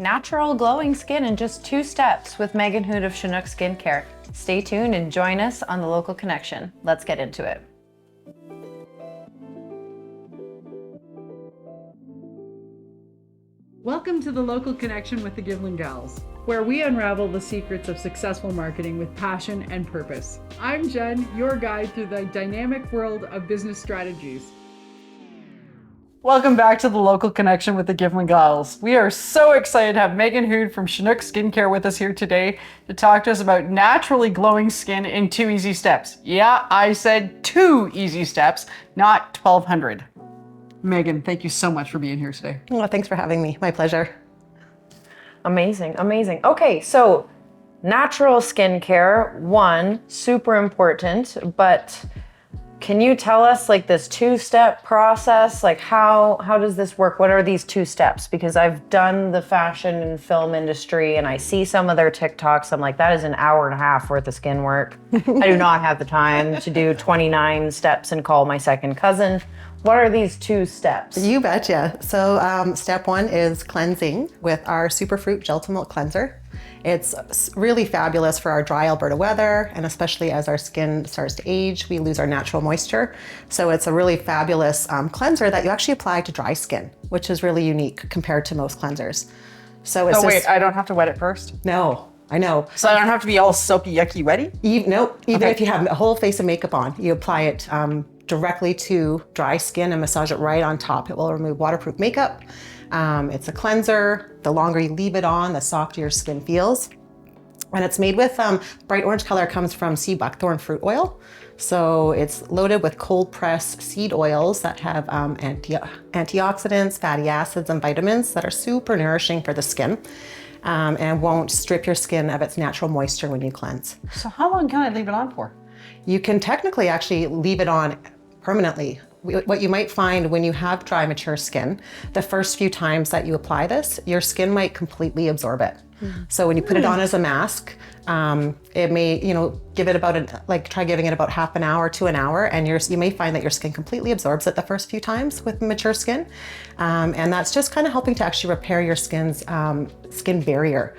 Natural glowing skin in just 2 steps with Megan Houde of Chinook Skincare. Stay tuned and join us on The Local Connection. Let's get into it. Welcome to The Local Connection with the Givlin Gals, where we unravel the secrets of successful marketing with passion and purpose. I'm Jen, your guide through the dynamic world of business strategies. Welcome back to The Local Connection with the Givlin Gals. We are so excited to have Megan Houde from Chinook Skincare with us here today to talk to us about naturally glowing skin in 2 easy steps. Yeah, I said 2 easy steps, not 1,200. Megan, thank you so much for being here today. Well, thanks for having me. My pleasure. Amazing, amazing. Okay, so natural skincare, one, super important, but can you tell us like this 2-step process? Like how does this work? What are these 2 steps? Because I've done the fashion and film industry and I see some of their TikToks. I'm like, that is an hour and a half worth of skin work. I do not have the time to do 29 steps and call my second cousin. What are these 2 steps? You betcha. So step 1 is cleansing with our Superfruit Gel to Milk Cleanser. It's really fabulous for our dry Alberta weather, and especially as our skin starts to age, we lose our natural moisture. So it's a really fabulous cleanser that you actually apply to dry skin, which is really unique compared to most cleansers. So it's wait, I don't have to wet it first? No, I know. So I don't have to be all soapy, yucky, wetty? Even if you have a whole face of makeup on, you apply it directly to dry skin and massage it right on top. It will remove waterproof makeup. It's a cleanser. The longer you leave it on, the softer your skin feels. And it's made with bright orange color comes from sea buckthorn fruit oil. So it's loaded with cold pressed seed oils that have antioxidants, fatty acids, and vitamins that are super nourishing for the skin and won't strip your skin of its natural moisture when you cleanse. So how long can I leave it on for? You can technically actually leave it on permanently. What you might find when you have dry, mature skin, the first few times that you apply this, your skin might completely absorb it. So when you put it on as a mask, it may, give it about try giving it about half an hour to an hour, and you may find that your skin completely absorbs it the first few times with mature skin. And that's just kind of helping to actually repair your skin's skin barrier.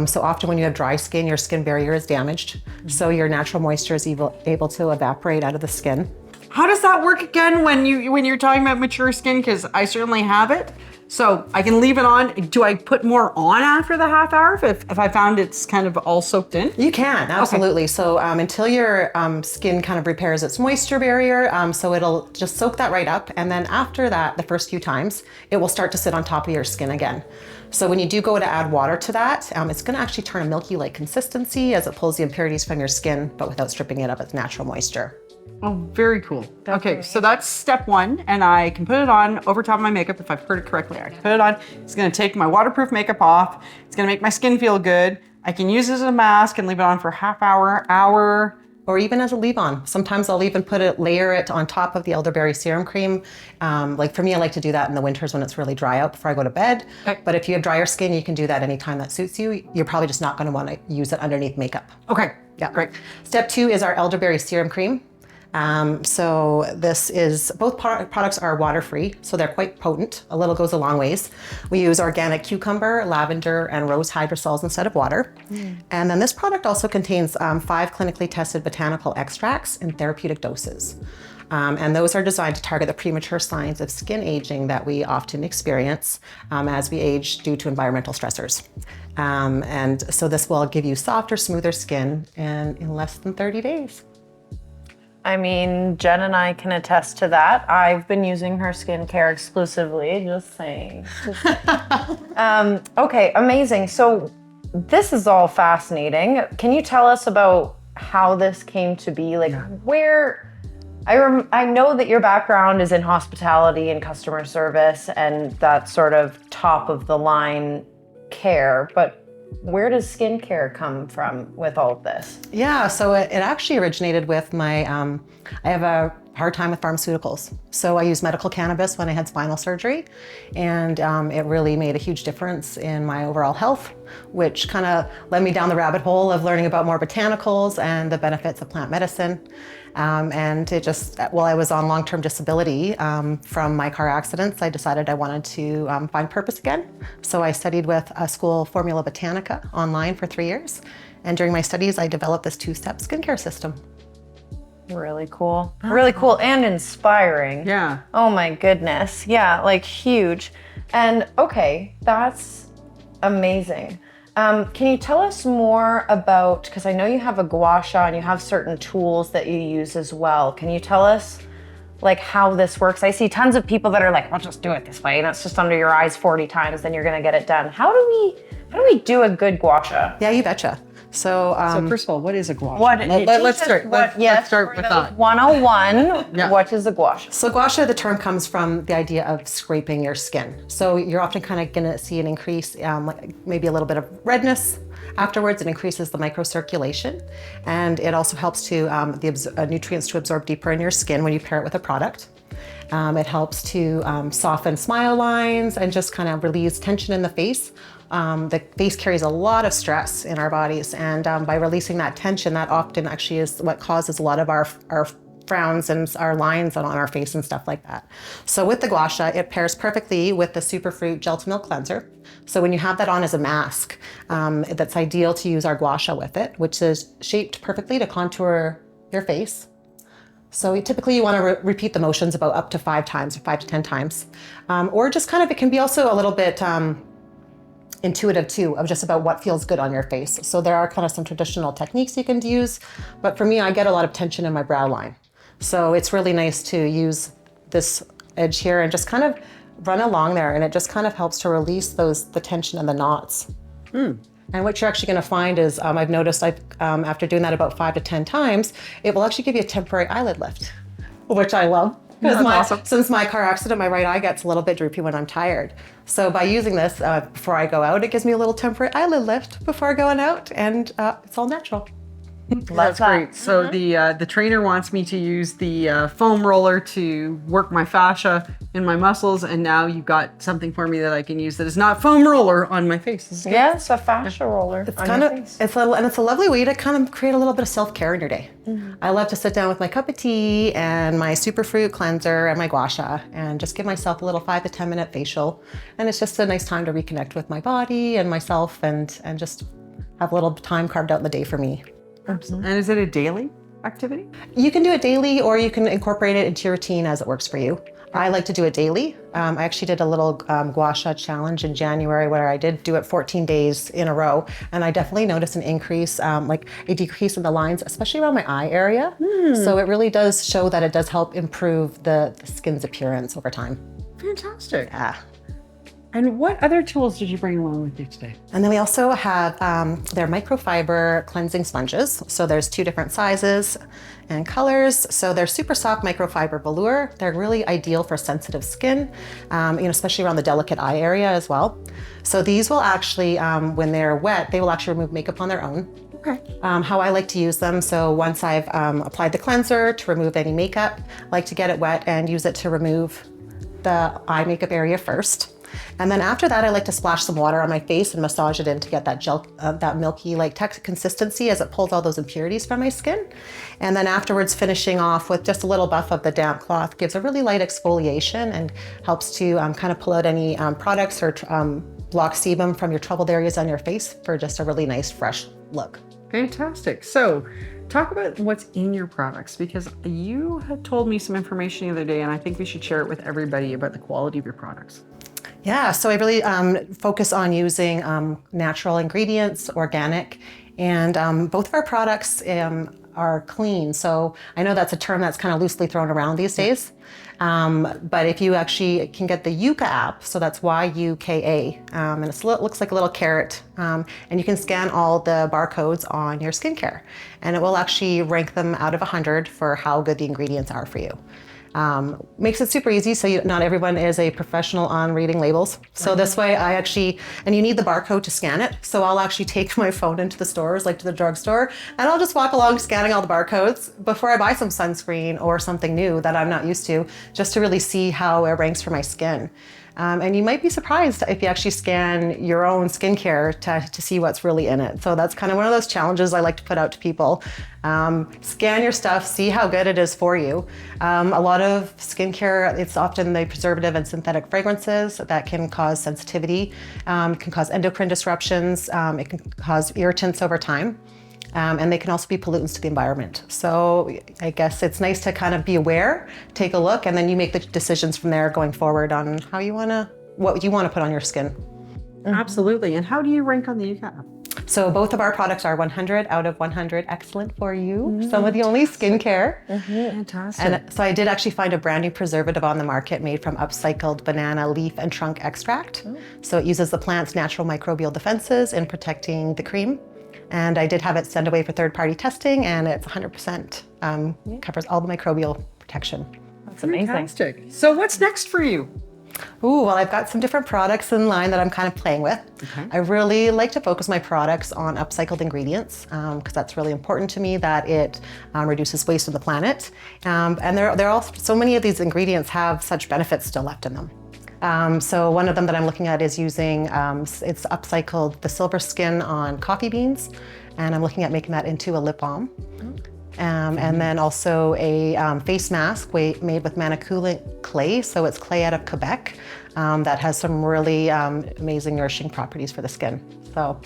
So often when you have dry skin, your skin barrier is damaged. So your natural moisture is able to evaporate out of the skin. How does that work again when you're talking about mature skin? Because I certainly have it. So I can leave it on. Do I put more on after the half hour if I found it's kind of all soaked in? You can, absolutely. Okay. So until your skin kind of repairs its moisture barrier, so it'll just soak that right up. And then after that, the first few times, it will start to sit on top of your skin again. So when you do go to add water to that, it's going to actually turn a milky-like consistency as it pulls the impurities from your skin, but without stripping it of its natural moisture. Oh, very cool. Okay, so that's step 1, and I can put it on over top of my makeup if I've heard it correctly. I can put it on. It's going to take my waterproof makeup off. It's going to make my skin feel good. I can use it as a mask and leave it on for half hour, or even as a leave-on. Sometimes I'll even layer it on top of the elderberry serum cream. Like for me, I like to do that in the winters when it's really dry out before I go to bed. Okay. But if you have drier skin, you can do that anytime that suits you. You're probably just not going to want to use it underneath makeup. Okay, yeah, great. Step 2 is our elderberry serum cream. So both products are water-free, so they're quite potent. A little goes a long ways. We use organic cucumber, lavender, and rose hydrosols instead of water. And then this product also contains 5 clinically tested botanical extracts in therapeutic doses. And those are designed to target the premature signs of skin aging that we often experience as we age due to environmental stressors. And so this will give you softer, smoother skin in less than 30 days. I mean, Jen and I can attest to that. I've been using her skincare exclusively, just saying. Okay, amazing. So this is all fascinating. Can you tell us about how this came to be? Like I know that your background is in hospitality and customer service and that sort of top of the line care, but where does skincare come from with all of this? Yeah, so it actually originated with my, I have a hard time with pharmaceuticals. So I used medical cannabis when I had spinal surgery, and it really made a huge difference in my overall health, which kind of led me down the rabbit hole of learning about more botanicals and the benefits of plant medicine. And it just, while I was on long-term disability from my car accidents, I decided I wanted to find purpose again. So I studied with a school, Formula Botanica, online for 3 years. And during my studies, I developed this 2-step skincare system. Really cool. Really cool and inspiring. Yeah. Oh my goodness. Yeah, like huge. And okay, that's amazing. Can you tell us more about, because I know you have a gua sha and you have certain tools that you use as well. Can you tell us like how this works? I see tons of people that are like, well, just do it this way. And it's just under your eyes 40 times, then you're gonna get it done. How do we do a good gua sha? Yeah, you betcha. So, So first of all, what is a gua sha? Let's start with that. 101, Yeah. What is a gua sha? So gua sha, the term comes from the idea of scraping your skin. So you're often kind of gonna see an increase, like maybe a little bit of redness. Afterwards, it increases the microcirculation, and it also helps to the nutrients to absorb deeper in your skin when you pair it with a product. It helps to soften smile lines and just kind of release tension in the face. The face carries a lot of stress in our bodies, and by releasing that tension, that often actually is what causes a lot of our frowns and our lines on our face and stuff like that. So with the gua sha, it pairs perfectly with the Superfruit Gel to Milk Cleanser. So when you have that on as a mask, that's ideal to use our gua sha with it, which is shaped perfectly to contour your face. So typically you want to repeat the motions about up to 5 times or 5 to 10 times. Or just kind of, it can be also a little bit intuitive too, of just about what feels good on your face. So there are kind of some traditional techniques you can use, but for me, I get a lot of tension in my brow line. So it's really nice to use this edge here and just kind of run along there, and it just kind of helps to release the tension and the knots. And what you're actually going to find is, I've noticed after doing that about 5 to 10 times, it will actually give you a temporary eyelid lift, which I love. Since my car accident, my right eye gets a little bit droopy when I'm tired. So by using this before I go out, it gives me a little temporary eyelid lift before going out, and it's all natural. That's great. So the trainer wants me to use the foam roller to work my fascia in my muscles, and now you've got something for me that I can use that is not foam roller on my face. Yes, a fascia roller. It's kind of, it's a lovely way to kind of create a little bit of self-care in your day. I love to sit down with my cup of tea and my superfruit cleanser and my gua sha and just give myself a little 5 to 10 minute facial. And it's just a nice time to reconnect with my body and myself, and just have a little time carved out in the day for me. Absolutely. And is it a daily activity? You can do it daily, or you can incorporate it into your routine as it works for you. I like to do it daily. I actually did a little gua sha challenge in January where I did do it 14 days in a row, and I definitely noticed an increase, like a decrease in the lines, especially around my eye area. So it really does show that it does help improve the skin's appearance over time. Fantastic. Yeah. And what other tools did you bring along with you today? And then we also have their microfiber cleansing sponges. So there's 2 different sizes and colors. So they're super soft microfiber velour. They're really ideal for sensitive skin, especially around the delicate eye area as well. So these will actually, when they're wet, they will actually remove makeup on their own. Okay. How I like to use them, so once I've applied the cleanser to remove any makeup, I like to get it wet and use it to remove the eye makeup area first. And then after that, I like to splash some water on my face and massage it in to get that gel, that milky like consistency as it pulls all those impurities from my skin. And then afterwards, finishing off with just a little buff of the damp cloth gives a really light exfoliation and helps to kind of pull out any products or block sebum from your troubled areas on your face for just a really nice, fresh look. Fantastic. So talk about what's in your products, because you had told me some information the other day, and I think we should share it with everybody about the quality of your products. Yeah, so I really focus on using natural ingredients, organic, and both of our products are clean. So I know that's a term that's kind of loosely thrown around these days. But if you actually can get the Yuka app, so that's Y-U-K-A, and it looks like a little carrot, and you can scan all the barcodes on your skincare, and it will actually rank them out of 100 for how good the ingredients are for you. Makes it super easy, so not everyone is a professional on reading labels. So this way and you need the barcode to scan it. So I'll actually take my phone into the stores, like to the drugstore, and I'll just walk along scanning all the barcodes before I buy some sunscreen or something new that I'm not used to, just to really see how it ranks for my skin. And you might be surprised if you actually scan your own skincare to see what's really in it. So that's kind of one of those challenges I like to put out to people. Scan your stuff, see how good it is for you. A lot of skincare, it's often the preservative and synthetic fragrances that can cause sensitivity, can cause endocrine disruptions, it can cause irritants over time. And they can also be pollutants to the environment. So I guess it's nice to kind of be aware, take a look, and then you make the decisions from there going forward on what you want to put on your skin. Absolutely. And how do you rank on the UCAT? So both of our products are 100 out of 100, excellent for you. Some of the only skincare. Fantastic. And so I did actually find a brand new preservative on the market made from upcycled banana leaf and trunk extract. So it uses the plant's natural microbial defenses in protecting the cream. And I did have it sent away for third-party testing, and it's 100% covers all the microbial protection. That's amazing. Fantastic. So what's next for you? Ooh, well, I've got some different products in line that I'm kind of playing with. Okay. I really like to focus my products on upcycled ingredients because that's really important to me, that it reduces waste on the planet. And they're all, so many of these ingredients have such benefits still left in them. So one of them that I'm looking at is using, it's upcycled the silver skin on coffee beans, and I'm looking at making that into a lip balm. And then also a face mask made with manicule clay, so it's clay out of Quebec, that has some really amazing nourishing properties for the skin. So,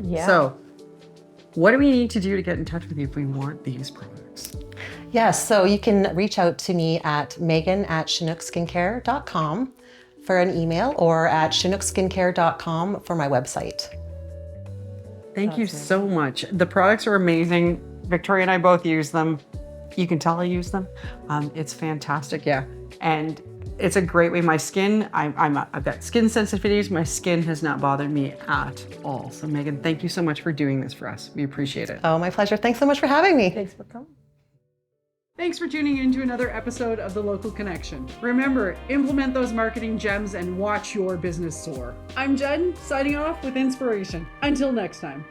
Yeah. So what do we need to do to get in touch with you if we want these products? yes, so you can reach out to me at megan@chinookskincare.com for an email, or at chinookskincare.com for my website. Thank you so much. The products are amazing. Victoria and I both use them. You can tell I use them. It's fantastic, yeah. And it's a great way. My skin, I've got skin sensitivities. My skin has not bothered me at all. So Megan, thank you so much for doing this for us. We appreciate it. Oh, my pleasure. Thanks so much for having me. Thanks for coming. Thanks for tuning in to another episode of The Local Connection. Remember, implement those marketing gems and watch your business soar. I'm Jen, signing off with inspiration. Until next time.